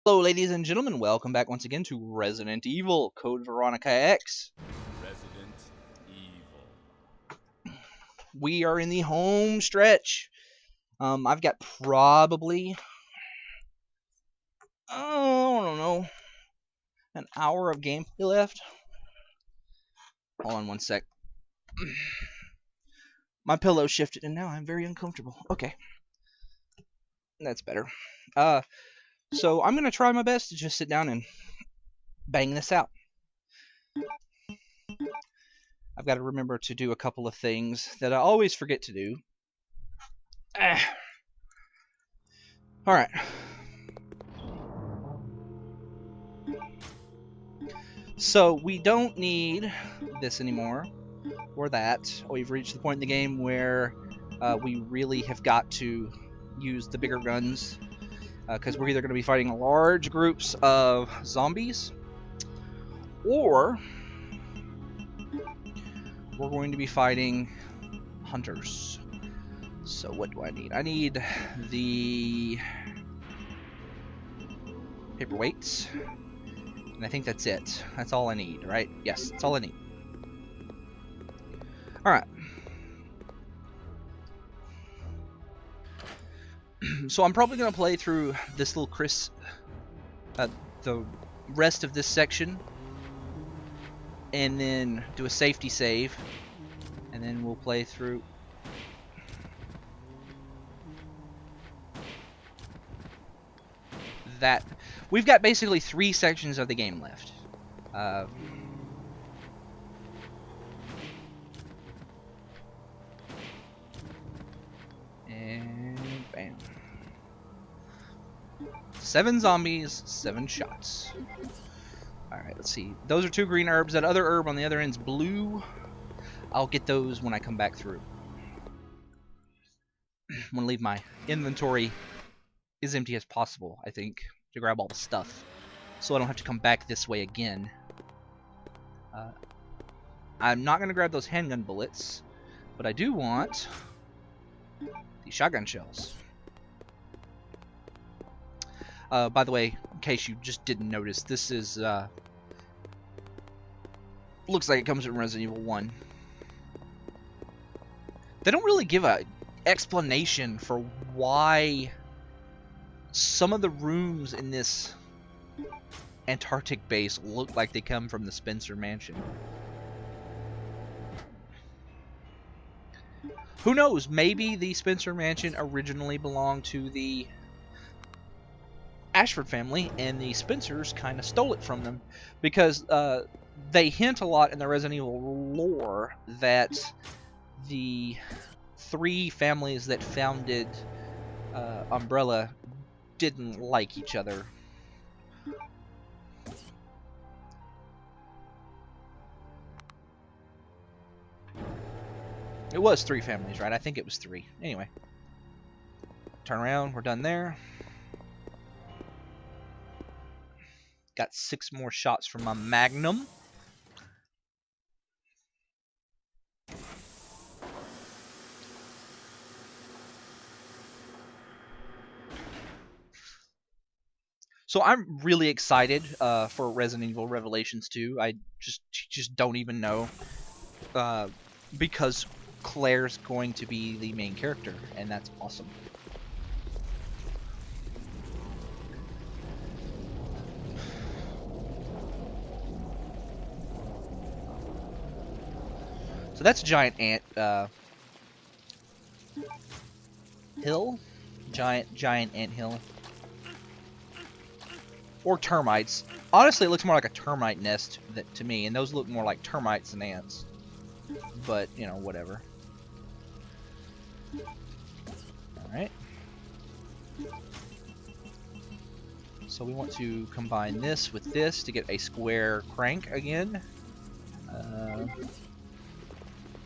Hello, ladies and gentlemen. Welcome back once again to Resident Evil, Code Veronica X. Resident Evil. We are in the home stretch. I've got probably, I don't know, an hour of gameplay left. Hold on one sec. My pillow shifted and now I'm very uncomfortable. Okay. That's better. So I'm going to try my best to just sit down and bang this out. I've got to remember to do a couple of things that I always forget to do. Alright. So we don't need this anymore, or that. We've reached the point in the game where we really have got to use the bigger guns, because we're either going to be fighting large groups of zombies, or we're going to be fighting hunters. So what do I need? I need the paperweights, and I think that's it. That's all I need, right? Yes, that's all I need. Alright. So I'm probably going to play through this little the rest of this section, and then do a safety save, and then we'll play through. That we've got basically 3 sections of the game left. And bam. 7 zombies, 7 shots. Alright, let's see. Those are 2 green herbs. That other herb on the other end's blue. I'll get those when I come back through. I'm going to leave my inventory as empty as possible, I think, to grab all the stuff, so I don't have to come back this way again. I'm not going to grab those handgun bullets, but I do want these shotgun shells. By the way, in case you just didn't notice, this is looks like it comes from Resident Evil 1. They don't really give a explanation for why some of the rooms in this Antarctic base look like they come from the Spencer Mansion. Who knows? Maybe the Spencer Mansion originally belonged to the Ashford family, and the Spencers kind of stole it from them, because they hint a lot in the Resident Evil lore that the 3 families that founded Umbrella didn't like each other. It was 3 families, right? I think it was 3. Anyway. Turn around. We're done there. Got 6 more shots from my Magnum. So I'm really excited for Resident Evil Revelations 2. I just don't even know, because Claire's going to be the main character, and that's awesome. So that's a giant ant hill, giant ant hill. Or termites. Honestly, it looks more like a termite nest to me, and those look more like termites than ants. But, you know, whatever. Alright. So we want to combine this with this to get a square crank again.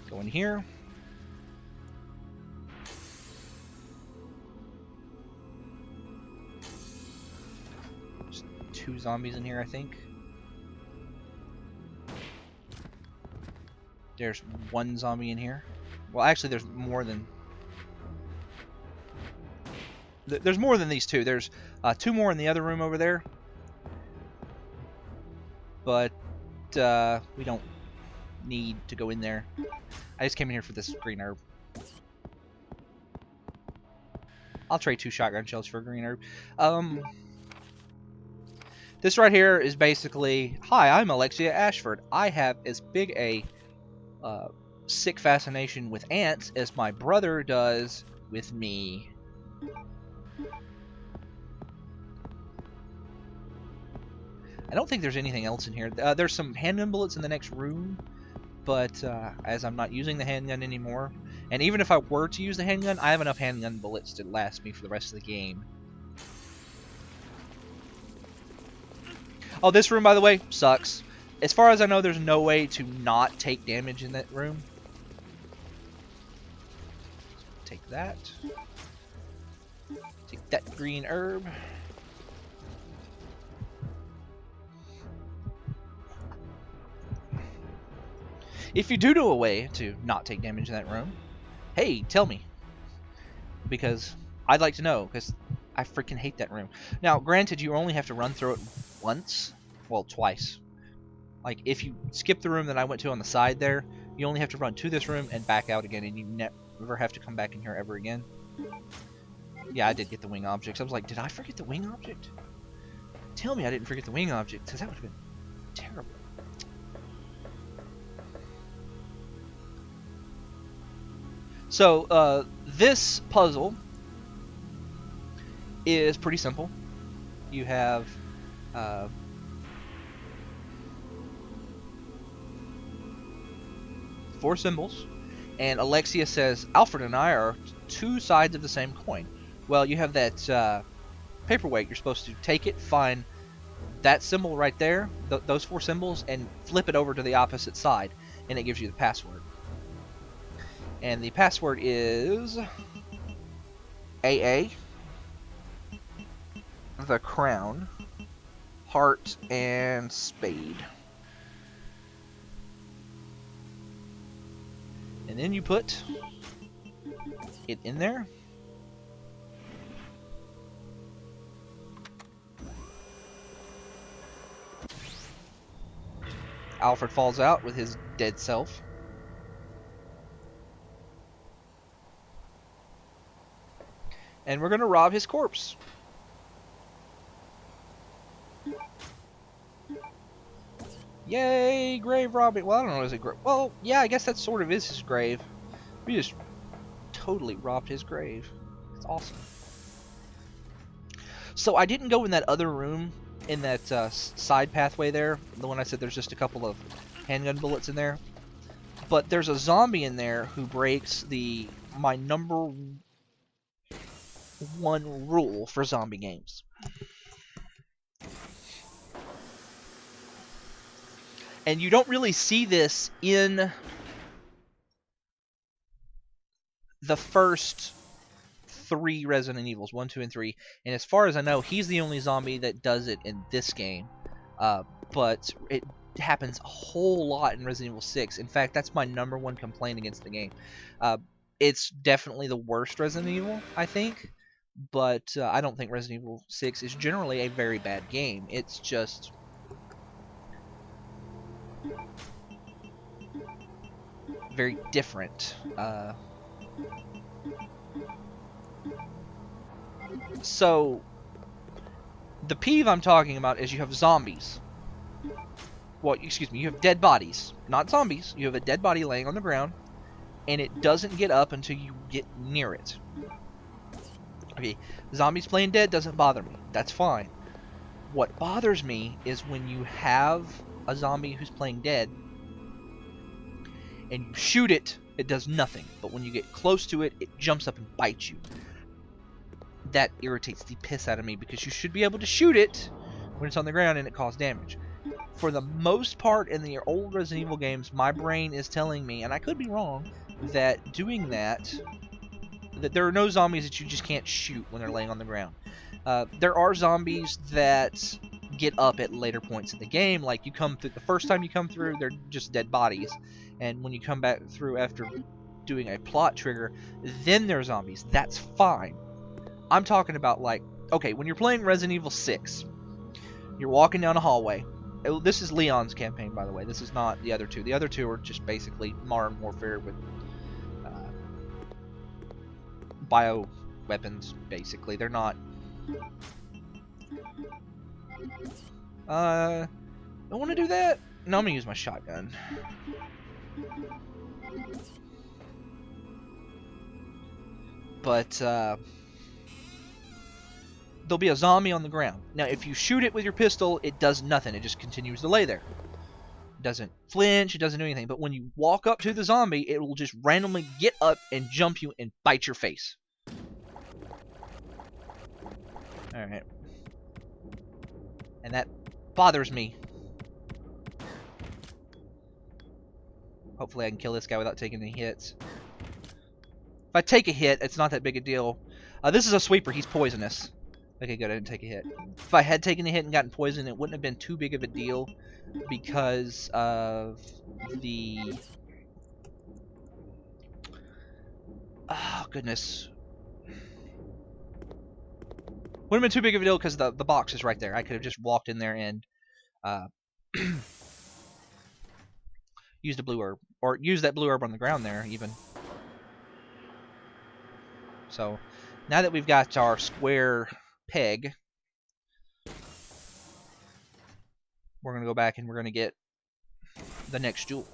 Go in here. 2 zombies in here, I think. There's 1 zombie in here. Well, actually, there's more than... There's more than these 2. There's 2 more in the other room over there. But we don't need to go in there. I just came in here for this green herb. I'll trade 2 shotgun shells for a green herb. This right here is basically, hi, I'm Alexia Ashford. I have as big a sick fascination with ants as my brother does with me. I don't think there's anything else in here. There's some handgun bullets in the next room, but as I'm not using the handgun anymore, and even if I were to use the handgun, I have enough handgun bullets to last me for the rest of the game. Oh, this room, by the way, sucks. As far as I know, there's no way to not take damage in that room. Take that. Take that green herb. If you do know a way to not take damage in that room, hey, tell me. Because I'd like to know, because I freaking hate that room. Now, granted, you only have to run through it once. Well, twice. Like, if you skip the room that I went to on the side there, you only have to run to this room and back out again, and you never have to come back in here ever again. Yeah, I did get the wing objects. I was like, did I forget the wing object? Tell me I didn't forget the wing object, because that would have been terrible. So, this puzzle is pretty simple. You have 4 symbols, and Alexia says, Alfred and I are 2 sides of the same coin. Well, you have that paperweight. You're supposed to take it, find that symbol right there, those 4 symbols, and flip it over to the opposite side, and it gives you the password. And the password is AA, the crown, heart, and spade. And then you put it in there. Alfred falls out with his dead self. And we're going to rob his corpse. Yay, grave robbing. Well, I don't know, is it grave? Well, yeah, I guess that sort of is his grave. We just totally robbed his grave. It's awesome. So I didn't go in that other room, in that side pathway there, the one I said there's just a couple of handgun bullets in there. But there's a zombie in there who breaks my number 1 rule for zombie games. And you don't really see this in the first 3 Resident Evils, 1, 2, and 3. And as far as I know, he's the only zombie that does it in this game. But it happens a whole lot in Resident Evil 6. In fact, that's my number 1 complaint against the game. It's definitely the worst Resident Evil, I think. But I don't think Resident Evil 6 is generally a very bad game. It's just very different. So, the peeve I'm talking about is you have zombies. Well, excuse me, you have dead bodies. Not zombies. You have a dead body laying on the ground, and it doesn't get up until you get near it. Okay, zombies playing dead doesn't bother me. That's fine. What bothers me is when you have a zombie who's playing dead, and you shoot it, it does nothing. But when you get close to it, it jumps up and bites you. That irritates the piss out of me, because you should be able to shoot it when it's on the ground and it causes damage. For the most part in the old Resident Evil games, my brain is telling me, and I could be wrong, that doing that there are no zombies that you just can't shoot when they're laying on the ground. There are zombies that get up at later points in the game, like you come through the first time you come through, they're just dead bodies, and when you come back through after doing a plot trigger, then they're zombies. That's fine. I'm talking about like Okay, when you're playing Resident Evil 6, you're walking down a hallway. This is Leon's campaign, by the way. This is not the other two. The other two are just basically Modern Warfare with bio weapons, basically. They're not... I want to do that? No, I'm going to use my shotgun. But, there'll be a zombie on the ground. Now, if you shoot it with your pistol, it does nothing. It just continues to lay there. It doesn't flinch, it doesn't do anything. But when you walk up to the zombie, it will just randomly get up and jump you and bite your face. Alright. And that bothers me. Hopefully I can kill this guy without taking any hits. If I take a hit, it's not that big a deal. This is a sweeper. He's poisonous. Okay, good. I didn't take a hit. If I had taken a hit and gotten poisoned, it wouldn't have been too big of a deal because of the... Oh, goodness. Wouldn't have been too big of a deal because the box is right there. I could have just walked in there and used a blue herb. Or used that blue herb on the ground there, even. So, now that we've got our square peg, we're going to go back and we're going to get the next jewel.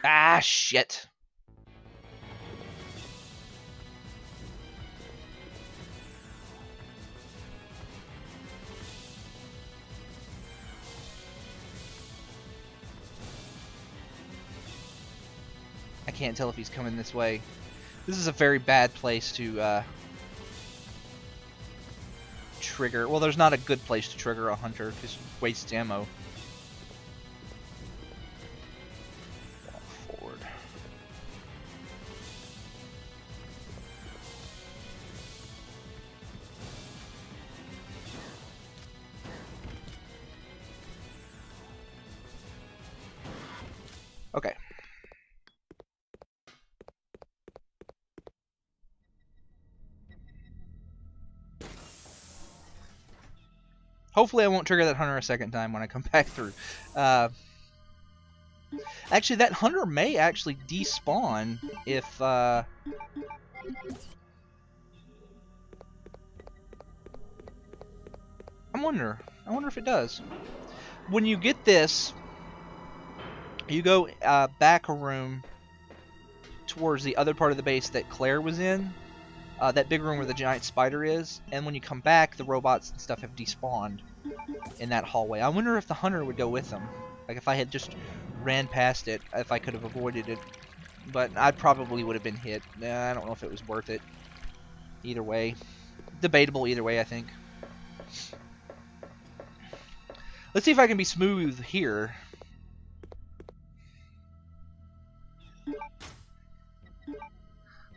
Ah, shit. I can't tell if he's coming this way. This is a very bad place to trigger. Well, there's not a good place to trigger a hunter because it wastes ammo. Walk forward. Okay. Hopefully I won't trigger that hunter a second time when I come back through. Actually, that hunter may actually despawn if... I wonder if it does. When you get this, you go back a room towards the other part of the base that Claire was in. That big room where the giant spider is, and when you come back, the robots and stuff have despawned in that hallway. I wonder if the hunter would go with them. Like, if I had just ran past it, if I could have avoided it. But I probably would have been hit. I don't know if it was worth it. Either way. Debatable either way, I think. Let's see if I can be smooth here.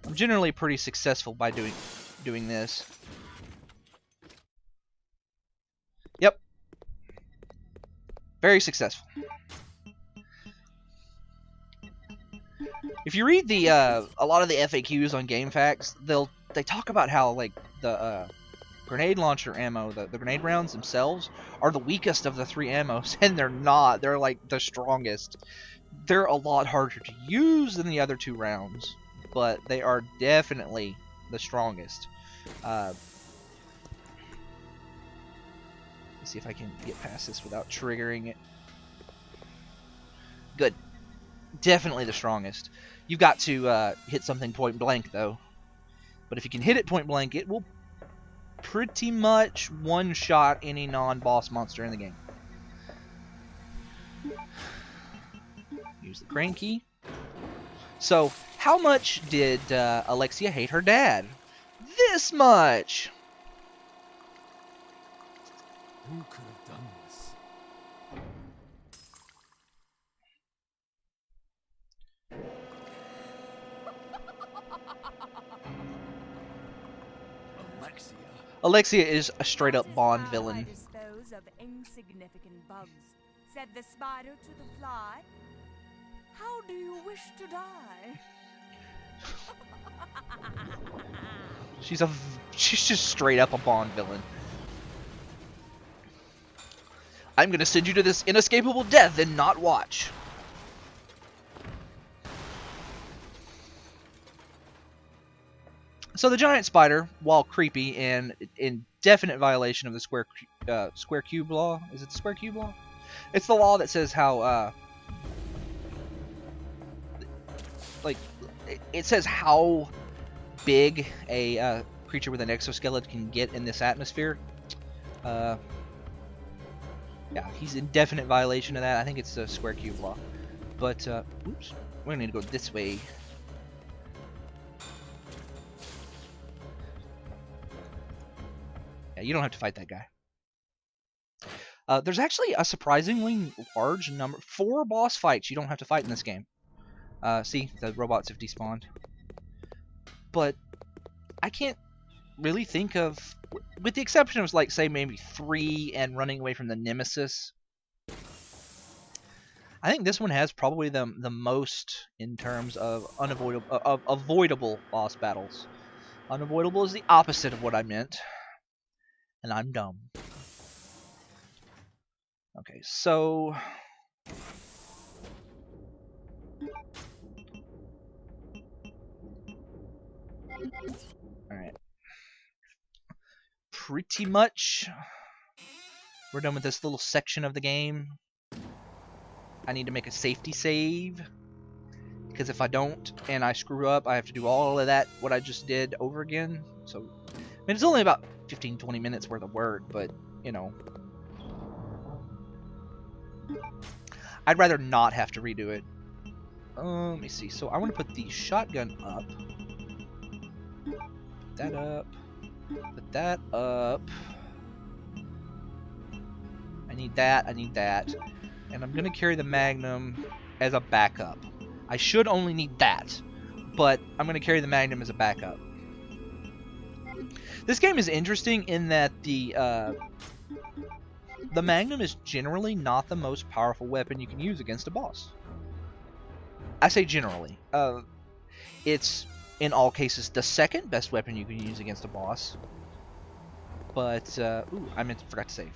I'm generally pretty successful by doing this. Yep. Very successful. If you read the a lot of the FAQs on GameFAQs, they talk about how like the grenade launcher ammo, the grenade rounds themselves are the weakest of the three ammos, and they're not. They're like the strongest. They're a lot harder to use than the other two rounds, but they are definitely the strongest. Let's see if I can get past this without triggering it. Good. Definitely the strongest. You've got to hit something point blank, though. But if you can hit it point blank, it will pretty much one-shot any non-boss monster in the game. Use the crane key. So, how much did Alexia hate her dad? This much! Who could have done this? Alexia. Alexia is a straight-up Bond villain. Dispose of insignificant bugs, said the spider to the fly. How do you wish to die? She's just straight up a Bond villain. I'm gonna send you to this inescapable death and not watch. So the giant spider, while creepy and in definite violation of the square cube law, is it the square cube law? It's the law that says how like it says how big a creature with an exoskeleton can get in this atmosphere. Yeah, he's in definite violation of that. I think it's the square cube law. But oops, we're gonna need to go this way. Yeah, you don't have to fight that guy. There's actually a surprisingly large number, 4 boss fights you don't have to fight in this game. See, the robots have despawned. But I can't really think of, with the exception of, like, say, maybe 3 and running away from the Nemesis. I think this one has probably the most in terms of avoidable boss battles. Unavoidable is the opposite of what I meant. And I'm dumb. Okay, so alright. Pretty much we're done with this little section of the game. I need to make a safety save, because if I don't and I screw up, I have to do all of that, what I just did, over again. So, I mean, it's only about 15-20 minutes worth of work, but, you know, I'd rather not have to redo it. Let me see. So I want to put the shotgun up. Put that up. Put that up. I need that. I need that. And I'm going to carry the Magnum as a backup. I should only need that, but I'm going to carry the Magnum as a backup. This game is interesting in that the Magnum is generally not the most powerful weapon you can use against a boss. I say generally. It's, in all cases, the second best weapon you can use against a boss. But, ooh, forgot to save.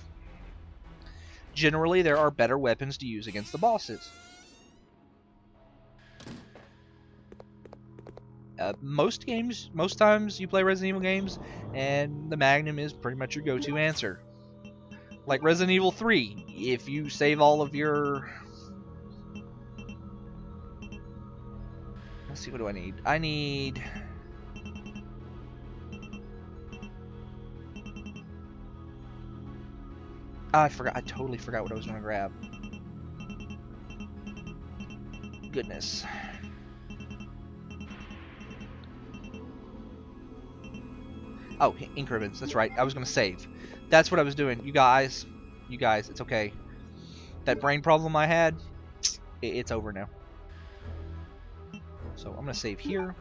Generally, there are better weapons to use against the bosses. Most times you play Resident Evil games, and the Magnum is pretty much your go-to answer. Like Resident Evil 3, if you save all of your... Let's see, what do I need? I need... I totally forgot what I was going to grab. Goodness. Oh, ink ribbons. That's right. I was going to save. That's what I was doing. You guys, it's okay. That brain problem I had, it's over now. So I'm going to save here.